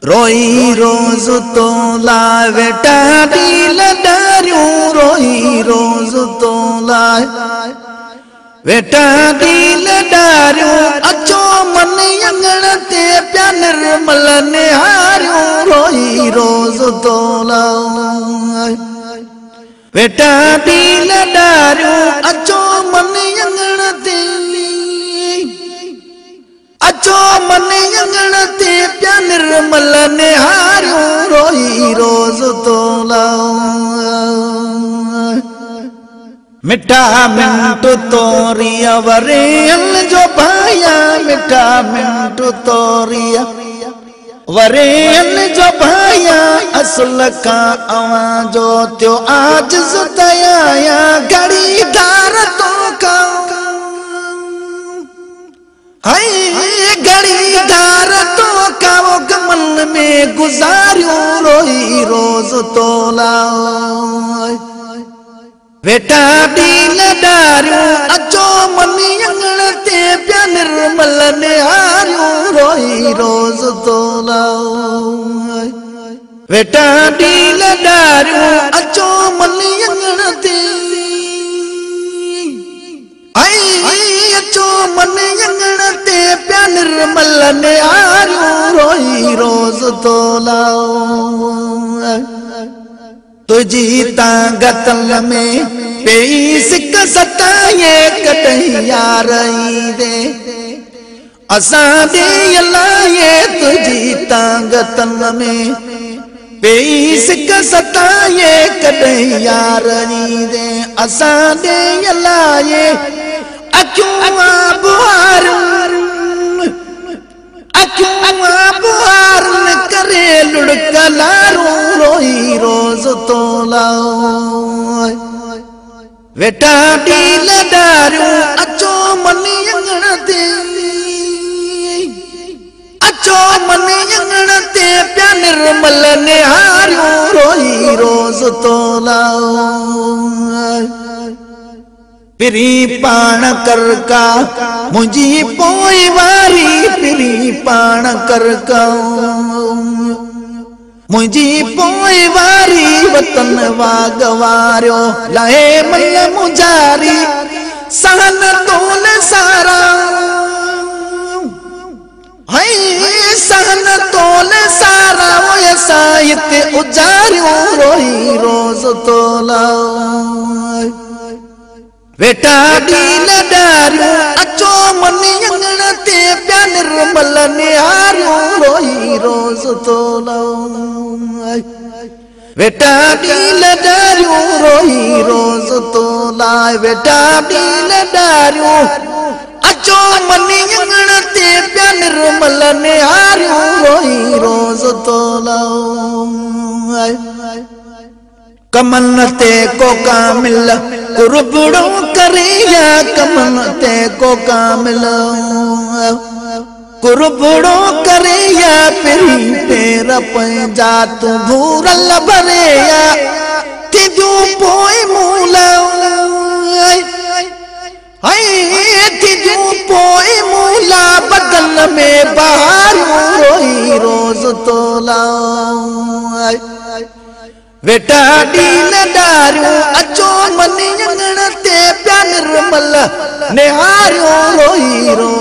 रोई रोज तो लाए बेटा दिल डारियों रोई रोज तो लाए बेटा दिल डारियों अचो मन यंगण ते प्या निर्मल निहारियों रोई रोज तो लाए बेटा दिल डारियों अचो मन यंगण ते अचो मन यंगण ते प्या निर्मल निहारियों रोई रोज तो मिठा मिंट तोरिया वरेल जो भाया मिठा मिंट तोरिया वरेल जो भाया असल का आवाजो त्यो आज जुताया घड़ी दार तो का हाय घड़ी दार तो का वो गमन में गुजारियों रोई रोज तो लाओ बेटा दिल डारियों अचो मन यंगण ते प्या निर्मल निहारियों रोई रोज तो लाओ बेटा दिल डारियों अचो मन यंगण ते आई अचो मन यंगण ते प्या निर्मल निहारियों रोई रोज तो लाओ तुझी तांगतल में पेई सिक सताए कटैया रही दे असा दे लाए तुझी तांगतल में पेई सिक सताए कटैया रही दे असा दे लाए अक्यों बुहार करे लुड़कलारू रोई रोज तो लाओ बेटा दिल डारियों अचो मन यंगण ते अचो मन यंगण ते प्या निर्मल निहारियों रोई रोज तो लाओ पिरी पाण कर का मुझी पोई वारी पिरी पाण कर का मुझी पोई वारी वतन वागवारियो लाए मल मुजारी सहन तोल सारा हाय सहन तोल सारा वो साहित्य उजारियो रोई रोज तो लाओ बेटा दिल डारियों अचो मन यंगण ते प्या निर्मल निहारियों रोई रोज तो लाओ बेटा दिल डारियों रोई रोज तो लाए बेटा दिल डारियों अचो मन यंगण ते प्या निर्मल निहारियों रोई रोज तो लाओ कमन ते को कामिल कुर्बड़ो करिया कमन ते को कामिल कुर्बड़ो करिया पिरी पेर पंजा तू भूरल भरेया तिजू पोई मूला हाय तिजू पोई मूला बदल में बाहर रोई रोज तो लाओ बेटा दिल डारियों अचो मन यंगण ते प्या निर्मल निहारियों रोई रोज